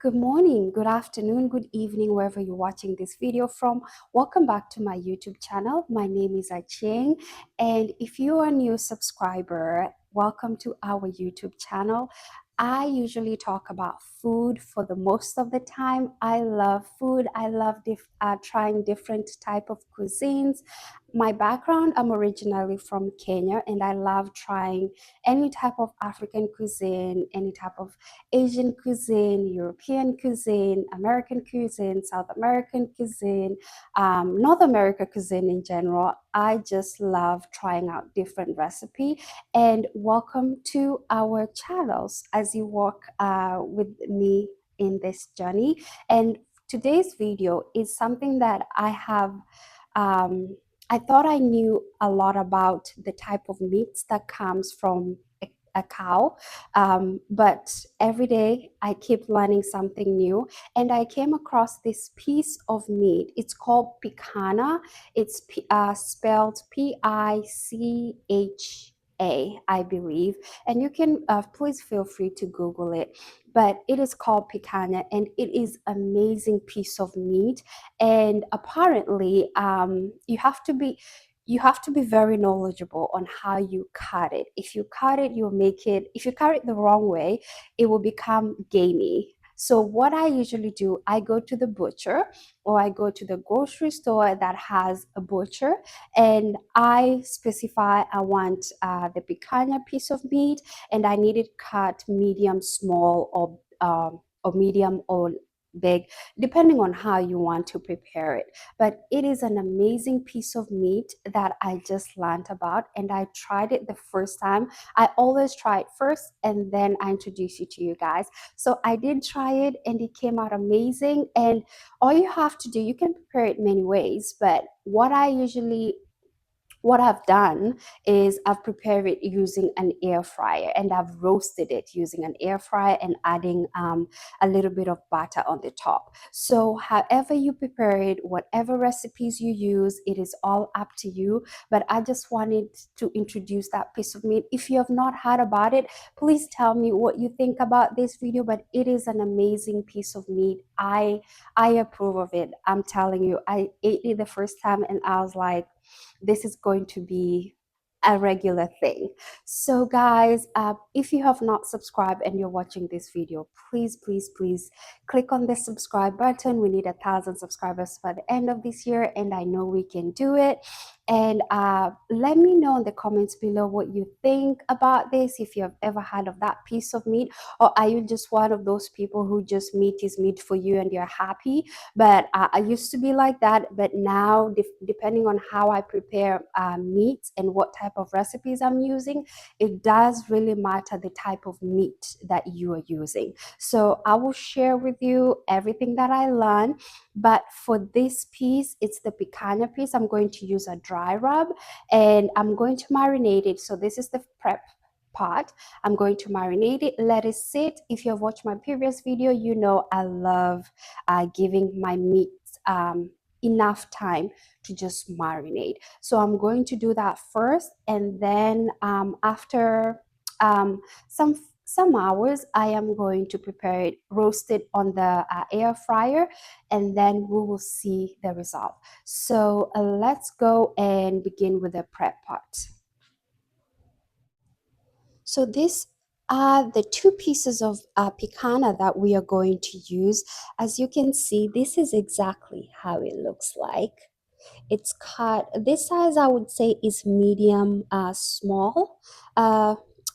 Good morning, good afternoon, good evening, wherever you're watching this video from. Welcome back to my YouTube channel. My name is Acheng, and if you are a new subscriber, welcome to our YouTube channel. I usually talk about food for the most of the time. I love food. I love trying different type of cuisines. My background, I'm originally from Kenya, and I love trying any type of African cuisine, any type of Asian cuisine, European cuisine, American cuisine, South American cuisine, North America cuisine in general. I just love trying out different recipe. And welcome to our channels as you walk with me in this journey. And today's video is something that um, I thought I knew a lot about the type of meats that comes from a cow, but every day I keep learning something new, and I came across this piece of meat. It's called picanha. It's spelled Picha, I believe, and you can please feel free to Google it. But it is called picanha, and it is amazing piece of meat. And apparently, you have to be very knowledgeable on how you cut it. If you cut it, if you cut it the wrong way, it will become gamey. So what I usually do, I go to the butcher or I go to the grocery store that has a butcher, and I specify I want the picanha piece of meat, and I need it cut medium, small, or medium or big, depending on how you want to prepare it. But it is an amazing piece of meat that I just learned about, and I tried it the first time. I always try it first and then I introduce it to you guys. So I did try it and it came out amazing. And all you have to do, you can prepare it many ways, but what I've done is I've prepared it using an air fryer, and I've roasted it using an air fryer and adding a little bit of butter on the top. So however you prepare it, whatever recipes you use, it is all up to you. But I just wanted to introduce that piece of meat. If you have not heard about it, please tell me what you think about this video. But it is an amazing piece of meat. I approve of it. I'm telling you, I ate it the first time and I was like, this is going to be a regular thing. So guys, if you have not subscribed and you're watching this video, please click on the subscribe button. We need 1,000 subscribers by the end of this year, and I know we can do it. And let me know in the comments below what you think about this, if you have ever heard of that piece of meat, or are you just one of those people who just meat is meat for you and you're happy. But I used to be like that, but now depending on how I prepare meats and what type of recipes I'm using, it does really matter the type of meat that you are using. So I will share with you everything that I learned. But for this piece, it's the picanha piece. I'm going to use a dry rub and I'm going to marinate it. So this is the prep pot. I'm going to marinate it, let it sit. If you have watched my previous video, you know I love giving my meat enough time to just marinate. So I'm going to do that first, and then after um, some hours, I am going to prepare it, roast it on the air fryer, and then we will see the result. So let's go and begin with the prep pot. So these are the two pieces of picanha that we are going to use. As you can see, this is exactly how it looks like. It's cut, this size I would say is medium small.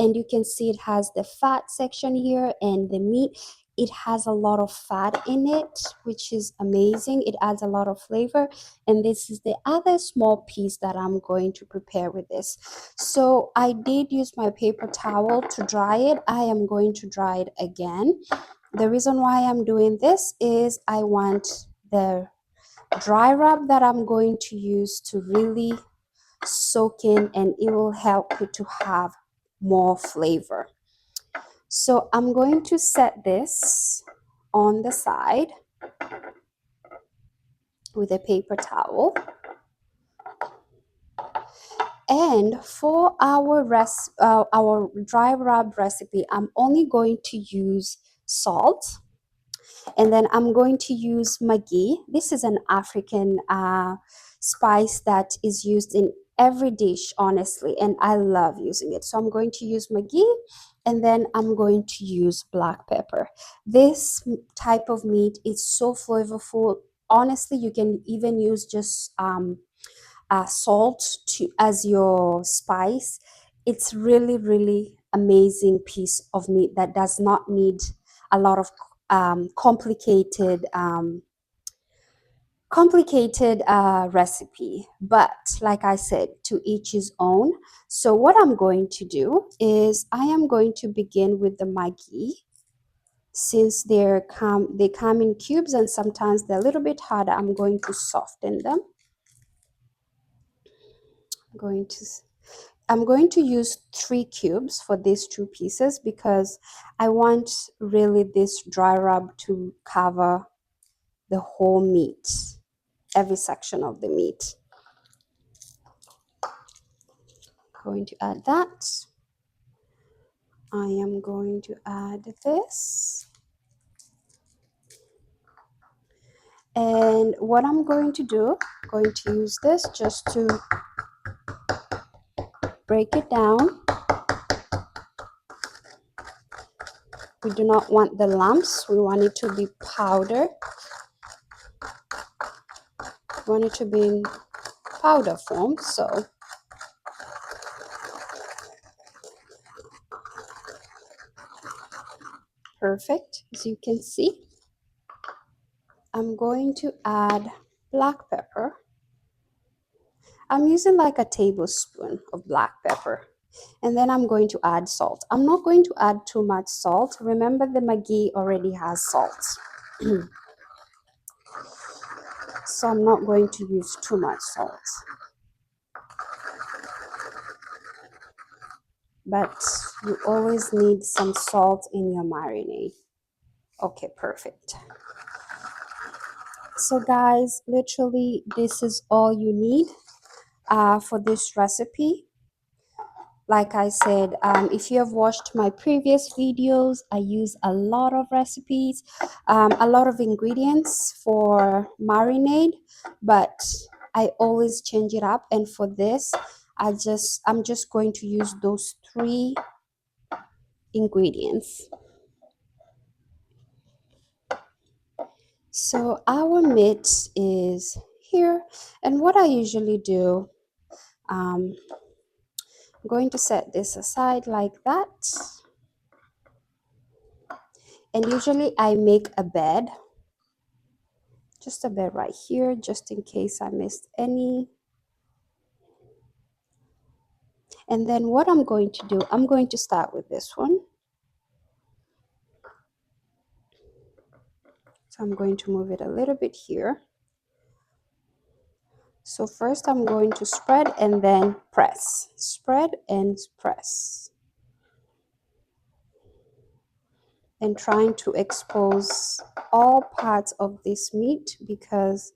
And you can see it has the fat section here and the meat. It has a lot of fat in it, which is amazing. It adds a lot of flavor. And this is the other small piece that I'm going to prepare with this. So I did use my paper towel to dry it. I am going to dry it again. The reason why I'm doing this is I want the dry rub that I'm going to use to really soak in, and it will help you to have more flavor. So I'm going to set this on the side with a paper towel. And for our dry rub recipe, I'm only going to use salt, And then I'm going to use Maggi. This is an African spice that is used in every dish, honestly, and I love using it. So I'm going to use Maggi, and then I'm going to use black pepper. This type of meat is so flavorful. Honestly, you can even use just salt to as your spice. It's really, really amazing piece of meat that does not need a lot of complicated recipe, but like I said, to each his own. So what I'm going to do is I am going to begin with the Maggi. Since they come in cubes and sometimes they're a little bit harder, I'm going to soften them. going to I'm going to use 3 cubes for these 2 pieces because I want really this dry rub to cover the whole meat, every section of the meat. Going to add that. I am going to add this. And what I'm going to do, I'm going to use this just to break it down. We do not want the lumps. We want it to be powder. We want it to be in powder form. So perfect, as you can see. I'm going to add black pepper. I'm using like a tablespoon of black pepper. And then I'm going to add salt. I'm not going to add too much salt. Remember, the Maggi already has salt. So I'm not going to use too much salt. But you always need some salt in your marinade. Okay, perfect. So guys, literally this is all you need for this recipe. Like I said, if you have watched my previous videos, I use a lot of recipes, a lot of ingredients for marinade, but I always change it up. And for this, I'm just going to use those 3 ingredients. So our meat is here, and what I usually do, I'm going to set this aside like that. And usually I make a bed, just a bed right here, just in case I missed any. And then what I'm going to do, I'm going to start with this one. So I'm going to move it a little bit here. So first I'm going to spread and then press. Spread and press. And trying to expose all parts of this meat because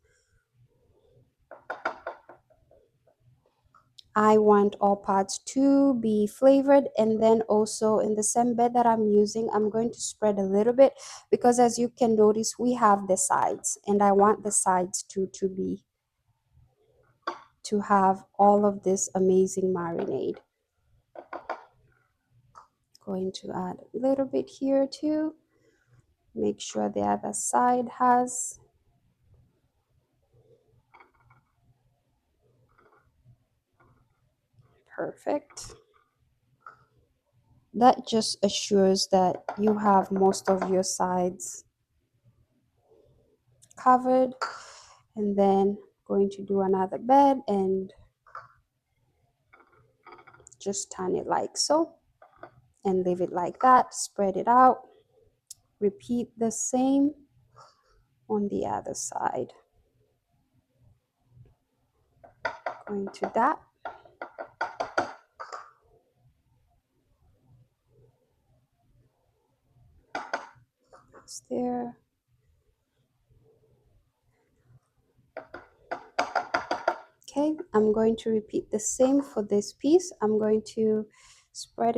I want all parts to be flavored. And then also in the same bed that I'm using, I'm going to spread a little bit because as you can notice, we have the sides and I want the sides to have all of this amazing marinade. Going to add a little bit here too. Make sure the other side has. Perfect. That just assures that you have most of your sides covered. And then going to do another bed and just turn it like so and leave it like that. Spread it out. Repeat the same on the other side. Going to that. That's there. Okay, I'm going to repeat the same for this piece. I'm going to spread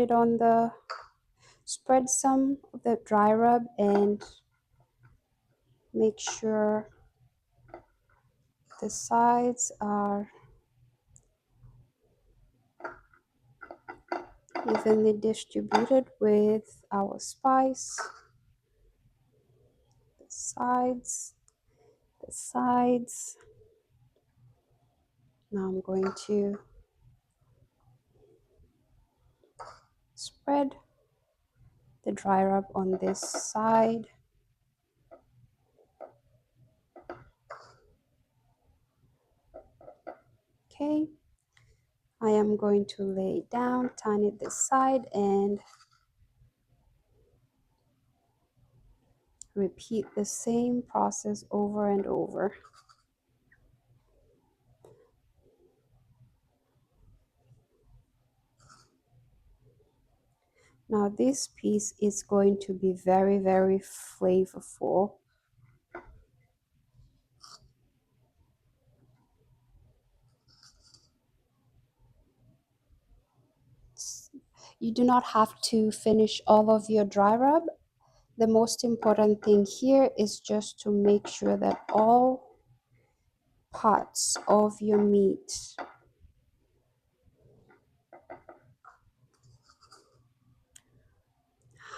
some of the dry rub and Make sure the sides are evenly distributed with our spice. The sides, the sides. Now I'm going to spread the dry rub on this side. Okay, I am going to lay it down, turn it this side, and repeat the same process over and over. Now this piece is going to be very, very flavorful. You do not have to finish all of your dry rub. The most important thing here is just to make sure that all parts of your meat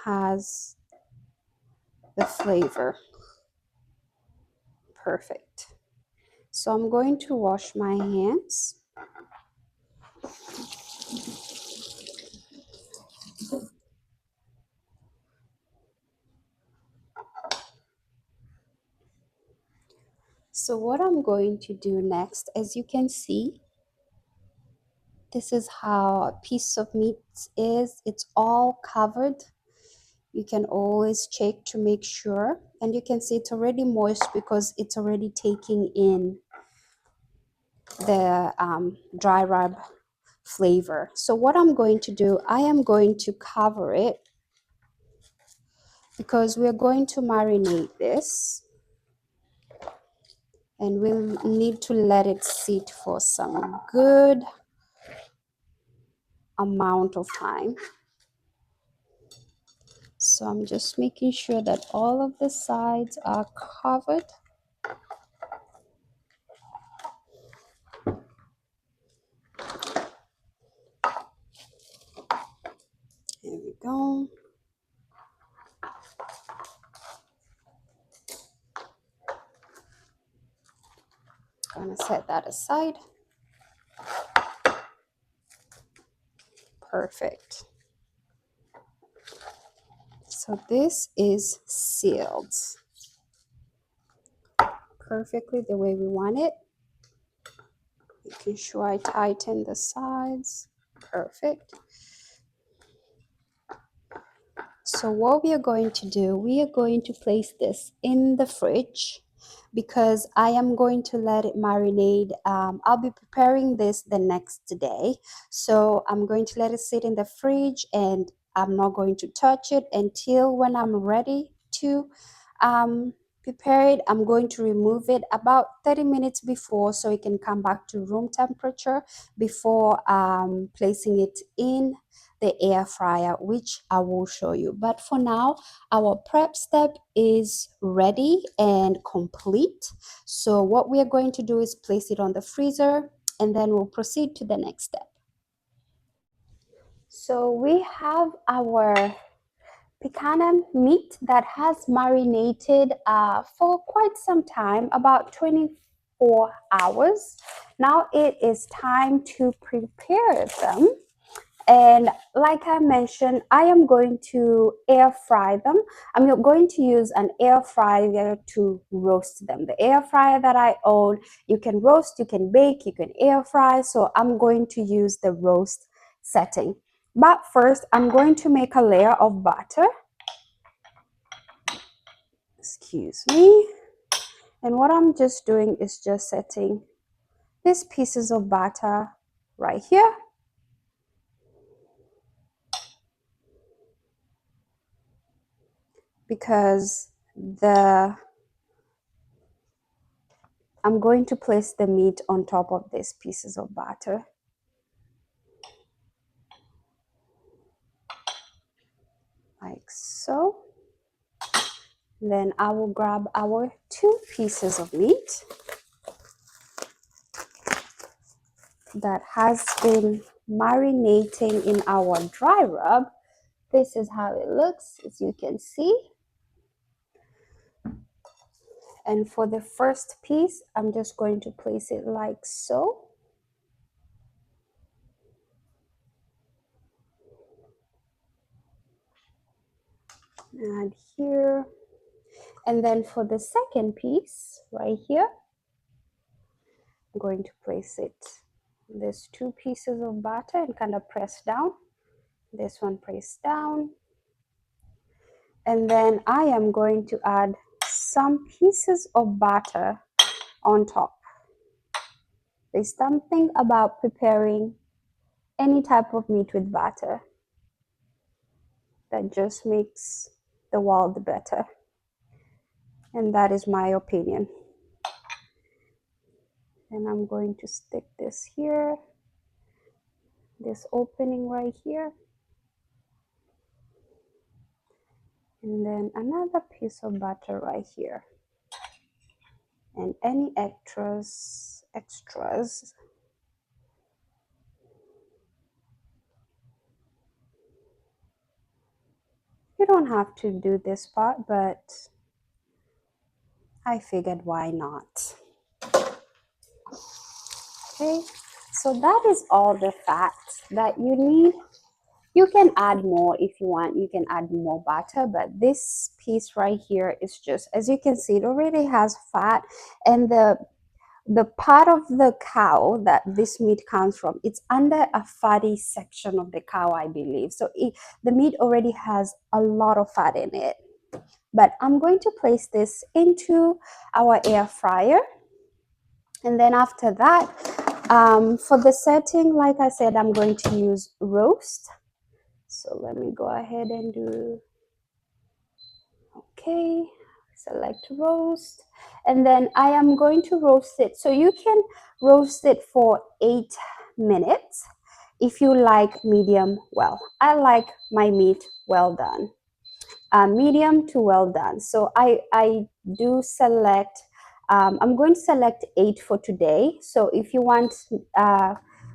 has the flavor. Perfect. So I'm going to wash my hands. So what I'm going to do next, as you can see, this is how a piece of meat is. It's all covered. You can always check to make sure, and you can see it's already moist because it's already taking in the dry rub flavor. So what I'm going to do, I am going to cover it because we're going to marinate this, and we'll need to let it sit for some good amount of time. So I'm just making sure that all of the sides are covered. There we go. Gonna set that aside. Perfect. So this is sealed perfectly the way we want it. Making sure I tighten the sides. Perfect. So what we are going to do, we are going to place this in the fridge because I am going to let it marinate. I'll be preparing this the next day. So I'm going to let it sit in the fridge, and I'm not going to touch it until when I'm ready to prepare it. I'm going to remove it about 30 minutes before so it can come back to room temperature before placing it in the air fryer, which I will show you. But for now, our prep step is ready and complete. So what we are going to do is place it on the freezer, and then we'll proceed to the next step. So we have our picanha meat that has marinated for quite some time, about 24 hours. Now it is time to prepare them. And like I mentioned, I am going to air fry them. I'm going to use an air fryer to roast them. The air fryer that I own, you can roast, you can bake, you can air fry. So I'm going to use the roast setting. But first, I'm going to make a layer of butter. Excuse me. And what I'm just doing is just setting these pieces of butter right here. Because I'm going to place the meat on top of these pieces of butter. Like so. Then I will grab our 2 pieces of meat that has been marinating in our dry rub. This is how it looks, as you can see. And for the first piece, I'm just going to place it like so. Add here. And then for the second piece, right here, I'm going to place it. There's 2 pieces of butter and kind of press down. This one press down. And then I am going to add some pieces of butter on top. There's something about preparing any type of meat with butter that just makes the world better. And that is my opinion. And I'm going to stick this here, this opening right here. And then another piece of butter right here. And any extras. You don't have to do this part, but I figured why not. Okay, so that is all the fat that you need. You can add more if you want. You can add more butter, but this piece right here is just, as you can see, it already has fat, and the part of the cow that this meat comes from, it's under a fatty section of the cow, I believe. So the meat already has a lot of fat in it. But I'm going to place this into our air fryer. And then after that, for the setting, like I said, I'm going to use roast. So let me go ahead and do, okay, select roast. And then I am going to roast it. So you can roast it for 8 minutes if you like medium well. I like my meat well done, medium to well done. So I do select, I'm going to select 8 for today. So if you want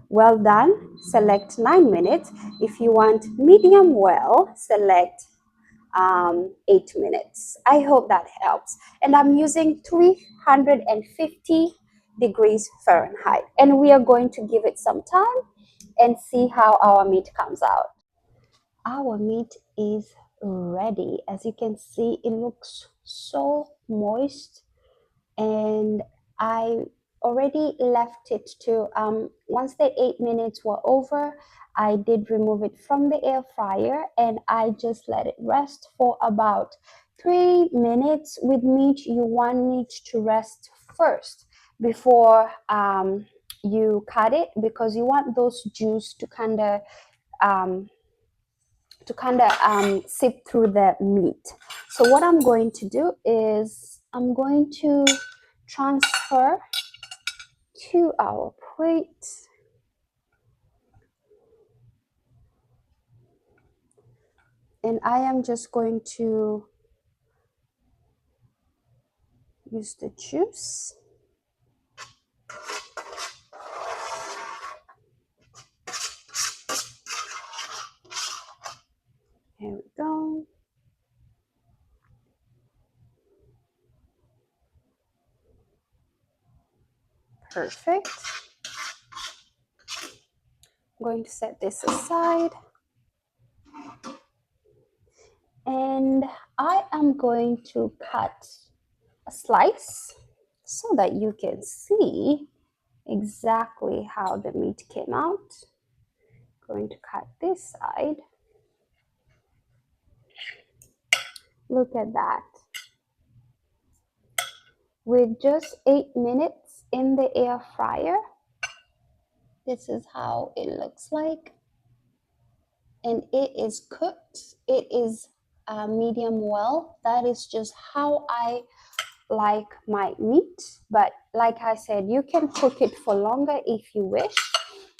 well done, select 9 minutes. If you want medium well, select 8 minutes. I hope that helps. And I'm using 350 degrees Fahrenheit. And we are going to give it some time and see how our meat comes out. Our meat is ready. As you can see, it looks so moist, and I already left it to, once the 8 minutes were over, I did remove it from the air fryer and I just let it rest for about 3 minutes. With meat, you want it to rest first before you cut it, because you want those juice to kind of sip through the meat. So what I'm going to do is I'm going to transfer to our plate. And I am just going to use the juice. There we go. Perfect. I'm going to set this aside. And I am going to cut a slice so that you can see exactly how the meat came out. Going to cut this side. Look at that. With just 8 minutes in the air fryer, this is how it looks like. And it is cooked. It is medium well. That is just how I like my meat. But like I said, you can cook it for longer if you wish.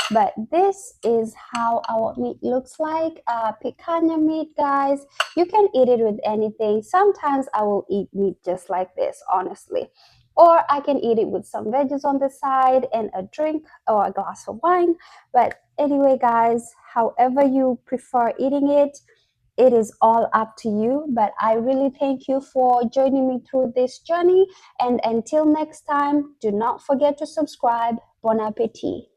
But this is how our meat looks like. Picanha meat, guys. You can eat it with anything. Sometimes I will eat meat just like this, honestly. Or I can eat it with some veggies on the side and a drink or a glass of wine. But anyway, guys, however you prefer eating it, it is all up to you. But I really thank you for joining me through this journey. And until next time, do not forget to subscribe. Bon appetit.